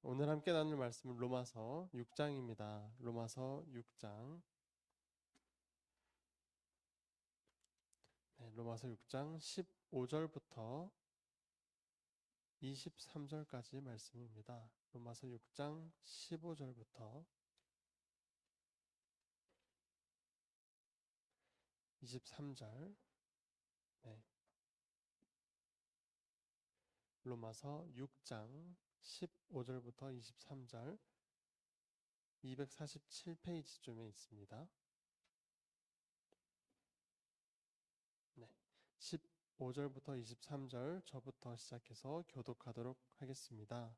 오늘 함께 나눌 말씀은 로마서 6장입니다. 로마서 6장. 로마서 6장 15절부터 23절까지 말씀입니다. 로마서 6장 15절부터 23절. 네. 로마서 6장 15절부터 23절 247페이지쯤에 있습니다. 네. 15절부터 23절 저부터 시작해서 교독하도록 하겠습니다.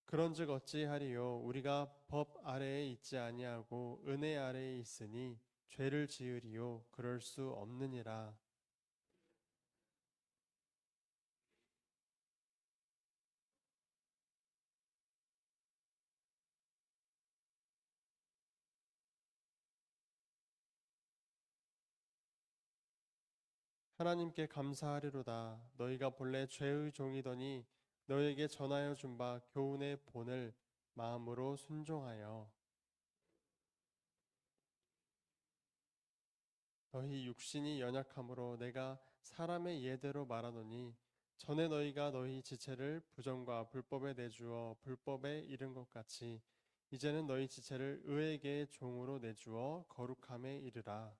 그런즉 어찌하리요 우리가 법 아래에 있지 아니하고 은혜 아래에 있으니 죄를 지으리요 그럴 수 없느니라. 하나님께 감사하리로다. 너희가 본래 죄의 종이더니 너희에게 전하여 준 바 교훈의 본을 마음으로 순종하여 너희 육신이 연약함으로 내가 사람의 예대로 말하노니 전에 너희가 너희 지체를 부정과 불법에 내주어 불법에 이른 것 같이 이제는 너희 지체를 의에게 종으로 내주어 거룩함에 이르라.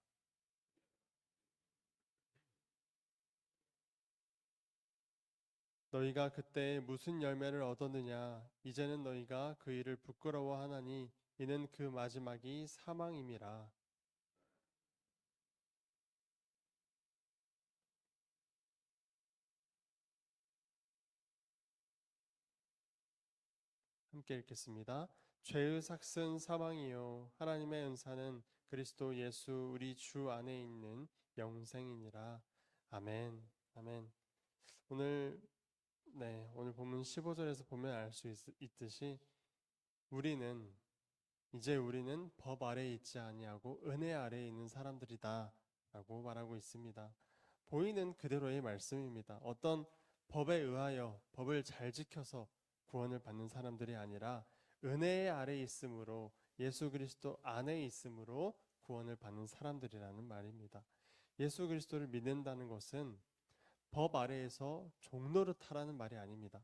너희가 그때 무슨 열매를 얻었느냐 이제는 너희가 그 일을 부끄러워하나니 이는 그 마지막이 사망임이라. 함께 읽겠습니다. 죄의 삭은 사망이요 하나님의 은사는 그리스도 예수 우리 주 안에 있는 영생이니라. 아멘. 아멘. 오늘 오늘 본문 15절에서 보면 알 수 있듯이 우리는 우리는 법 아래에 있지 아니하고 은혜 아래에 있는 사람들이다라고 말하고 있습니다. 보이는 그대로의 말씀입니다. 어떤 법에 의하여 법을 잘 지켜서 구원을 받는 사람들이 아니라 은혜 아래에 있으므로 예수 그리스도 안에 있으므로 구원을 받는 사람들이라는 말입니다. 예수 그리스도를 믿는다는 것은 법 아래에서 종노릇하라는 말이 아닙니다.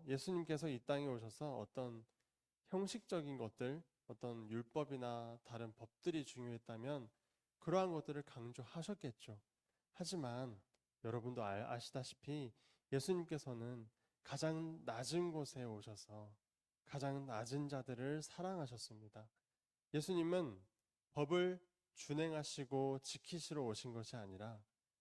예수님께서 이 땅에 오셔서 어떤 형식적인 것들, 어떤 율법이나 다른 법들이 중요했다면 그러한 것들을 강조하셨겠죠. 하지만 여러분도 아시다시피 예수님께서는 가장 낮은 곳에 오셔서 가장 낮은 자들을 사랑하셨습니다. 예수님은 법을 준행하시고 지키시러 오신 것이 아니라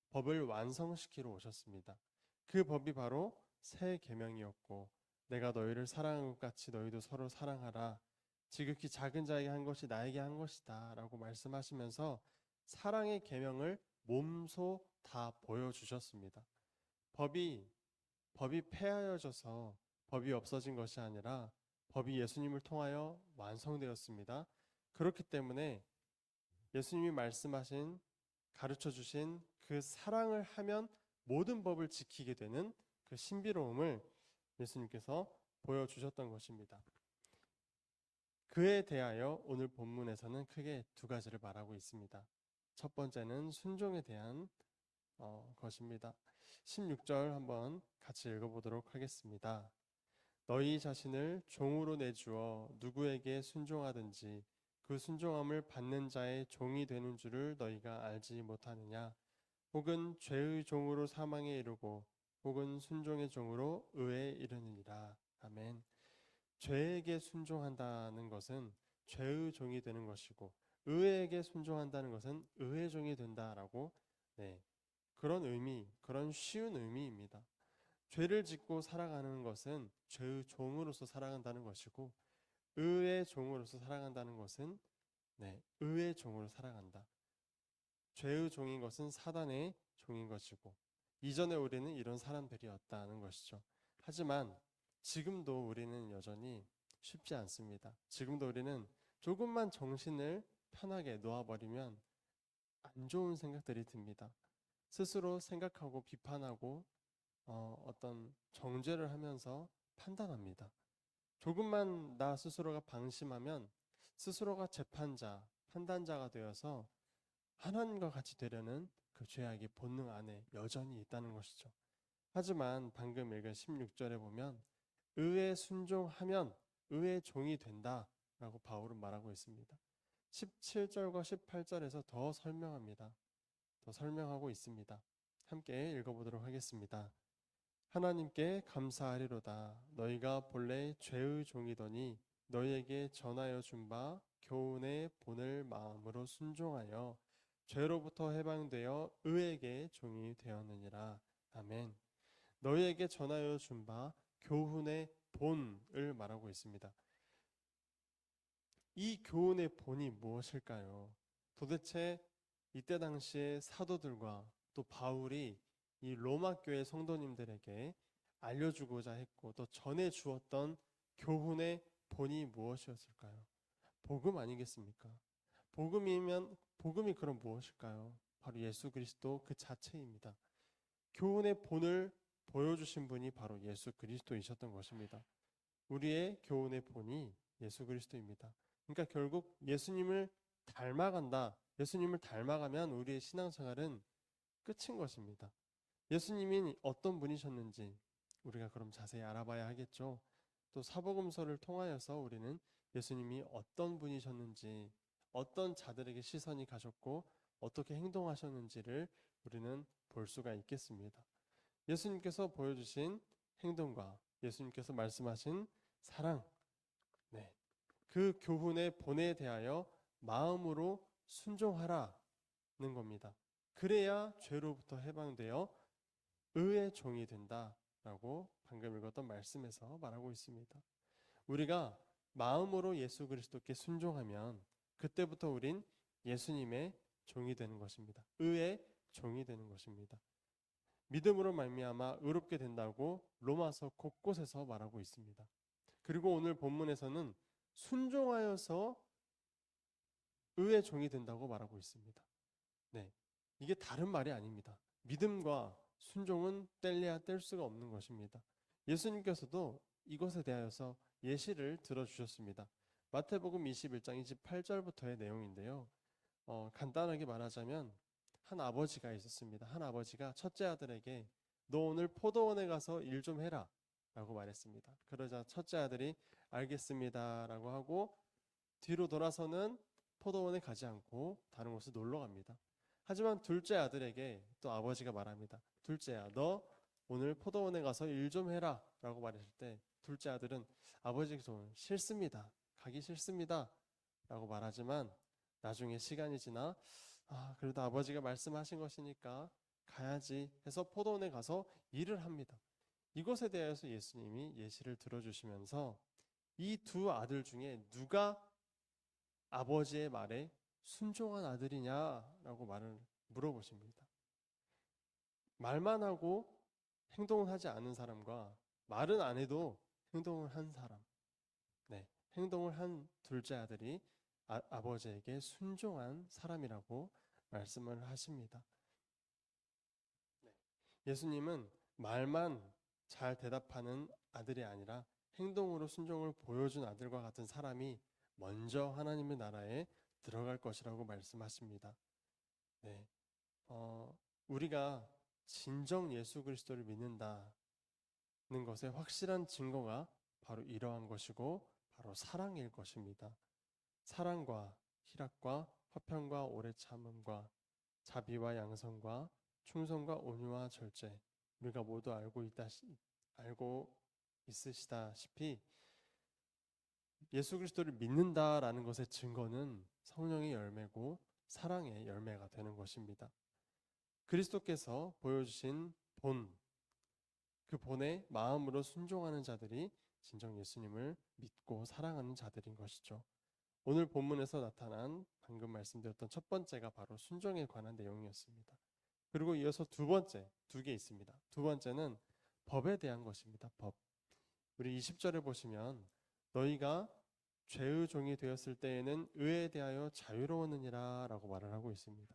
법을 완성시키러 오셨습니다. 그 법이 바로 새 계명이었고 내가 너희를 사랑한 것 같이 너희도 서로 사랑하라. 지극히 작은 자에게 한 것이 나에게 한 것이다 라고 말씀하시면서 사랑의 계명을 몸소 다 보여주셨습니다. 법이 폐하여져서 법이 없어진 것이 아니라 법이 예수님을 통하여 완성되었습니다. 그렇기 때문에 예수님이 말씀하신 가르쳐 주신 그 사랑을 하면 모든 법을 지키게 되는 그 신비로움을 예수님께서 보여주셨던 것입니다. 그에 대하여 오늘 본문에서는 크게 두 가지를 말하고 있습니다. 첫 번째는 순종에 대한 것입니다. 16절 한번 같이 읽어보도록 하겠습니다. 너희 자신을 종으로 내주어 누구에게 순종하든지 그 순종함을 받는 자의 종이 되는 줄을 너희가 알지 못하느냐? 혹은 죄의 종으로 사망에 이르고 혹은 순종의 종으로 의에 이르느니라. 아멘. 죄에게 순종한다는 것은 죄의 종이 되는 것이고 의에게 순종한다는 것은 의의 종이 된다라고 그런 의미, 그런 쉬운 의미입니다. 죄를 짓고 살아가는 것은 죄의 종으로서 살아간다는 것이고 의의 종으로서 살아간다는 것은 의의 종으로 살아간다. 죄의 종인 것은 사단의 종인 것이고 이전에 우리는 이런 사람들이었다는 것이죠. 하지만 지금도 우리는 여전히 쉽지 않습니다. 지금도 우리는 조금만 정신을 편하게 놓아버리면 안 좋은 생각들이 듭니다. 스스로 생각하고 비판하고 어떤 정죄를 하면서 판단합니다. 조금만 나 스스로가 방심하면 스스로가 재판자, 판단자가 되어서 하나님과 같이 되려는 그 죄악의 본능 안에 여전히 있다는 것이죠. 하지만 방금 읽은 16절에 보면 의에 순종하면 의의 종이 된다라고 바울은 말하고 있습니다. 17절과 18절에서 더 설명합니다. 더 설명하고 있습니다. 함께 읽어보도록 하겠습니다. 하나님께 감사하리로다. 너희가 본래 죄의 종이더니 너희에게 전하여 준 바 교훈의 본을 마음으로 순종하여 죄로부터 해방되어 의에게 종이 되었느니라. 아멘. 너희에게 전하여 준 바 교훈의 본을 말하고 있습니다. 이 교훈의 본이 무엇일까요? 도대체 이때 당시에 사도들과 또 바울이 이 로마 교회 성도님들에게 알려주고자 했고 또 전해 주었던 교훈의 본이 무엇이었을까요? 복음 아니겠습니까? 복음이 그럼 무엇일까요? 바로 예수 그리스도 그 자체입니다. 교훈의 본을 보여주신 분이 바로 예수 그리스도이셨던 것입니다. 우리의 교훈의 본이 예수 그리스도입니다. 그러니까 결국 예수님을 닮아간다. 예수님을 닮아가면 우리의 신앙생활은 끝인 것입니다. 예수님이 어떤 분이셨는지 우리가 그럼 자세히 알아봐야 하겠죠. 또 사복음서를 통하여서 우리는 예수님이 어떤 분이셨는지, 어떤 자들에게 시선이 가셨고 어떻게 행동하셨는지를 우리는 볼 수가 있겠습니다. 예수님께서 보여주신 행동과 예수님께서 말씀하신 사랑, 네, 그 교훈의 본에 대하여 마음으로 순종하라는 겁니다. 그래야 죄로부터 해방되어 의의 종이 된다라고 방금 읽었던 말씀에서 말하고 있습니다. 우리가 마음으로 예수 그리스도께 순종하면 그때부터 우린 예수님의 종이 되는 것입니다. 의의 종이 되는 것입니다. 믿음으로 말미암아 의롭게 된다고 로마서 곳곳에서 말하고 있습니다. 그리고 오늘 본문에서는 순종하여서 의의 종이 된다고 말하고 있습니다. 네, 이게 다른 말이 아닙니다. 믿음과 순종은 뗄래야 뗄 수가 없는 것입니다. 예수님께서도 이것에 대하여서 예시를 들어주셨습니다. 마태복음 21장 28절부터의 내용인데요. 간단하게 말하자면 한 아버지가 있었습니다. 한 아버지가 첫째 아들에게 너 오늘 포도원에 가서 일 좀 해라 라고 말했습니다. 그러자 첫째 아들이 알겠습니다 라고 하고 뒤로 돌아서는 포도원에 가지 않고 다른 곳에 놀러 갑니다. 하지만 둘째 아들에게 또 아버지가 말합니다. 둘째야, 너 오늘 포도원에 가서 일 좀 해라 라고 말했을 때 둘째 아들은 아버지께서 싫습니다. 가기 싫습니다 라고 말하지만 나중에 시간이 지나 그래도 아버지가 말씀하신 것이니까 가야지 해서 포도원에 가서 일을 합니다. 이것에 대해서 예수님이 예시를 들어주시면서 이 두 아들 중에 누가 아버지의 말에 순종한 아들이냐라고 물어보십니다. 말만 하고 행동을 하지 않은 사람과 말은 안 해도 행동을 한 사람, 네, 행동을 한 둘째 아들이 아버지에게 순종한 사람이라고 말씀을 하십니다. 네. 예수님은 말만 잘 대답하는 아들이 아니라 행동으로 순종을 보여준 아들과 같은 사람이 먼저 하나님의 나라에 들어갈 것이라고 말씀하십니다. 네, 우리가 진정 예수 그리스도를 믿는다는 것의 확실한 증거가 바로 이러한 것이고 바로 사랑일 것입니다. 사랑과 희락과 화평과 오래 참음과 자비와 양선과 충성과 온유와 절제, 우리가 모두 알고 있으시다시피 예수 그리스도를 믿는다라는 것의 증거는 성령의 열매고 사랑의 열매가 되는 것입니다. 그리스도께서 보여주신 그 본에 마음으로 순종하는 자들이 진정 예수님을 믿고 사랑하는 자들인 것이죠. 오늘 본문에서 나타난 방금 말씀드렸던 첫 번째가 바로 순종에 관한 내용이었습니다. 그리고 이어서 두 개 있습니다. 두 번째는 법에 대한 것입니다. 법. 우리 20절에 보시면 너희가 죄의 종이 되었을 때에는 의에 대하여 자유로웠느니라 라고 말을 하고 있습니다.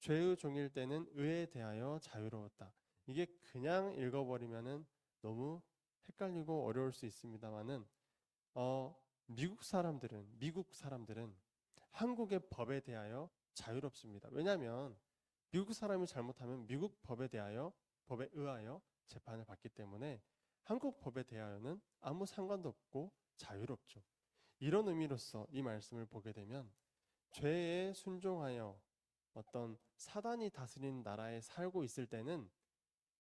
죄의 종일 때는 의에 대하여 자유로웠다. 이게 그냥 읽어버리면은 너무 헷갈리고 어려울 수 있습니다만은 미국 사람들은 한국의 법에 대하여 자유롭습니다. 왜냐하면 미국 사람이 잘못하면 미국 법에 의하여 재판을 받기 때문에 한국 법에 대하여는 아무 상관도 없고 자유롭죠. 이런 의미로서 이 말씀을 보게 되면 죄에 순종하여 어떤 사단이 다스리는 나라에 살고 있을 때는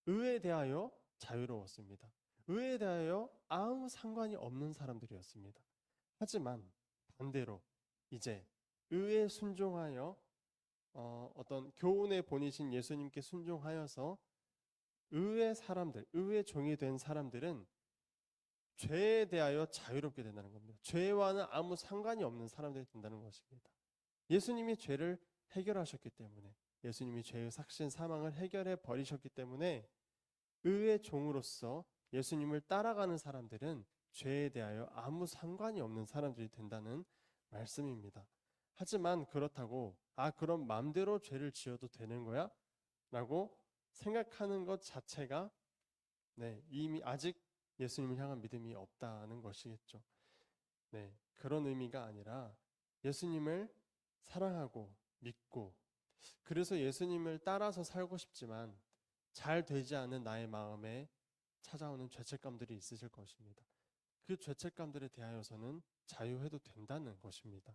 의에 대하여 자유로웠습니다. 의에 대하여 아무 상관이 없는 사람들이었습니다. 하지만 반대로 이제 의에 순종하여 어떤 교훈의 본이신 예수님께 순종하여서 의의 종이 된 사람들은 죄에 대하여 자유롭게 된다는 겁니다. 죄와는 아무 상관이 없는 사람들이 된다는 것입니다. 예수님이 죄를 해결하셨기 때문에, 예수님이 죄의 삭신 사망을 해결해 버리셨기 때문에 의의 종으로서 예수님을 따라가는 사람들은 죄에 대하여 아무 상관이 없는 사람들이 된다는 말씀입니다. 하지만 그렇다고 그럼 마음대로 죄를 지어도 되는 거야? 라고 생각하는 것 자체가 이미 아직 예수님을 향한 믿음이 없다는 것이겠죠. 그런 의미가 아니라 예수님을 사랑하고 믿고 그래서 예수님을 따라서 살고 싶지만 잘 되지 않은 나의 마음에 찾아오는 죄책감들이 있으실 것입니다. 그 죄책감들에 대하여서는 자유해도 된다는 것입니다.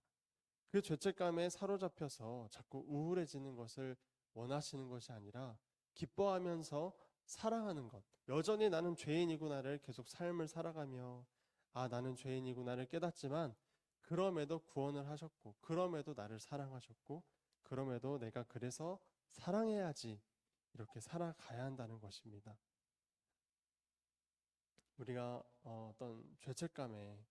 그 죄책감에 사로잡혀서 자꾸 우울해지는 것을 원하시는 것이 아니라 기뻐하면서 사랑하는 것. 여전히 나는 죄인이구나를 계속 삶을 살아가며 나는 죄인이구나를 깨닫지만 그럼에도 구원을 하셨고 그럼에도 나를 사랑하셨고 그럼에도 내가 그래서 사랑해야지 이렇게 살아가야 한다는 것입니다. 우리가 어떤 죄책감에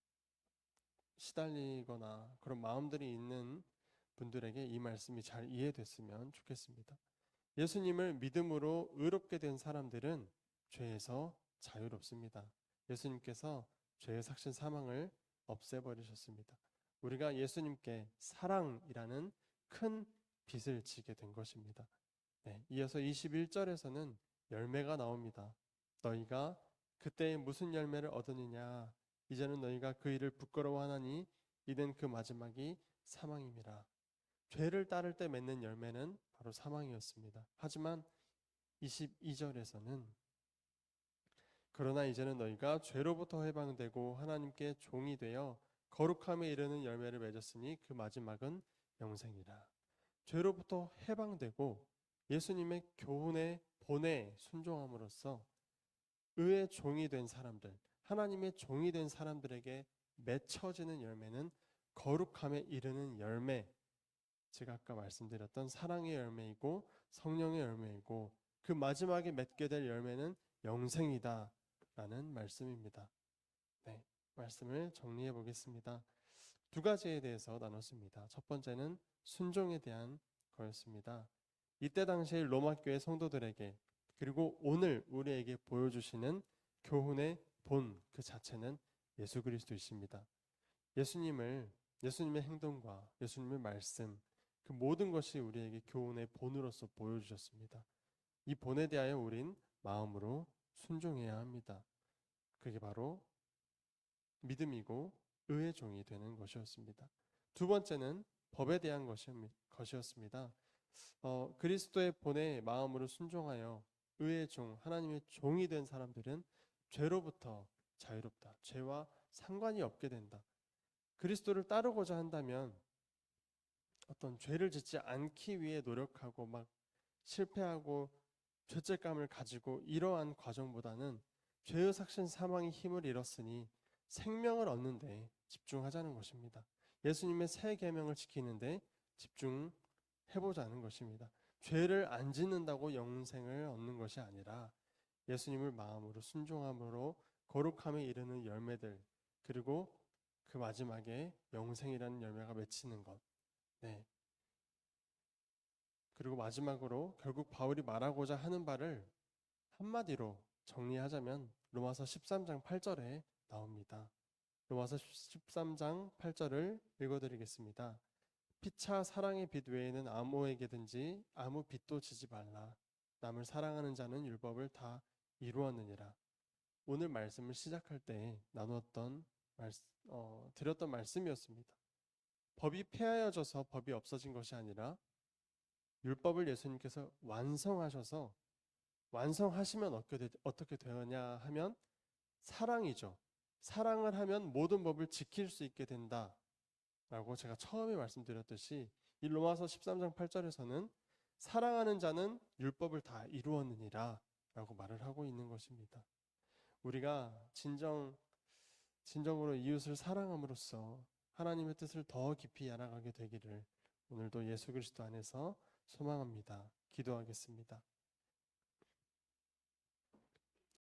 시달리거나 그런 마음들이 있는 분들에게 이 말씀이 잘 이해됐으면 좋겠습니다. 예수님을 믿음으로 의롭게 된 사람들은 죄에서 자유롭습니다. 예수님께서 죄의 삭신 사망을 없애버리셨습니다. 우리가 예수님께 사랑이라는 큰 빚을 지게 된 것입니다. 이어서 21절에서는 열매가 나옵니다. 너희가 그때에 무슨 열매를 얻으느냐 이제는 너희가 그 일을 부끄러워하나니 이는 그 마지막이 사망임이라. 죄를 따를 때 맺는 열매는 바로 사망이었습니다. 하지만 22절에서는 그러나 이제는 너희가 죄로부터 해방되고 하나님께 종이 되어 거룩함에 이르는 열매를 맺었으니 그 마지막은 영생이라. 죄로부터 해방되고 예수님의 교훈의 본에 순종함으로써 의의 종이 된 사람들, 하나님의 종이 된 사람들에게 맺혀지는 열매는 거룩함에 이르는 열매, 제가 아까 말씀드렸던 사랑의 열매이고 성령의 열매이고 그 마지막에 맺게 될 열매는 영생이다 라는 말씀입니다. 말씀을 정리해 보겠습니다. 두 가지에 대해서 나눴습니다. 첫 번째는 순종에 대한 거였습니다. 이때 당시에 로마 교회 성도들에게 그리고 오늘 우리에게 보여주시는 교훈의 본 그 자체는 예수 그리스도이십니다. 예수님의 행동과 예수님의 말씀 그 모든 것이 우리에게 교훈의 본으로서 보여주셨습니다. 이 본에 대하여 우린 마음으로 순종해야 합니다. 그게 바로 믿음이고 의의 종이 되는 것이었습니다. 두 번째는 법에 대한 것이었습니다. 그리스도의 본에 마음으로 순종하여 의의 종, 하나님의 종이 된 사람들은 죄로부터 자유롭다. 죄와 상관이 없게 된다. 그리스도를 따르고자 한다면 어떤 죄를 짓지 않기 위해 노력하고 막 실패하고 죄책감을 가지고 이러한 과정보다는 죄의 삭신 사망의 힘을 잃었으니 생명을 얻는데 집중하자는 것입니다. 예수님의 새 계명을 지키는데 집중해보자는 것입니다. 죄를 안 짓는다고 영생을 얻는 것이 아니라 예수님을 마음으로 순종함으로 거룩함에 이르는 열매들 그리고 그 마지막에 영생이라는 열매가 맺히는 것. 그리고 마지막으로 결국 바울이 말하고자 하는 바를 한마디로 정리하자면 로마서 13장 8절에 나옵니다. 로마서 13장 8절을 읽어드리겠습니다. 피차 사랑의 빛 외에는 아무에게든지 아무 빛도 지지 말라. 남을 사랑하는 자는 율법을 다 이루었느니라. 오늘 말씀을 시작할 때 나누었던 드렸던 말씀이었습니다. 법이 폐하여져서 법이 없어진 것이 아니라 율법을 예수님께서 완성하셔서 완성하시면 어떻게 되느냐 하면 사랑이죠. 사랑을 하면 모든 법을 지킬 수 있게 된다라고 제가 처음에 말씀드렸듯이 이 로마서 13장 8절에서는 사랑하는 자는 율법을 다 이루었느니라 라고 말을 하고 있는 것입니다. 우리가 진정으로 이웃을 사랑함으로써 하나님의 뜻을 더 깊이 알아가게 되기를 오늘도 예수 그리스도 안에서 소망합니다. 기도하겠습니다.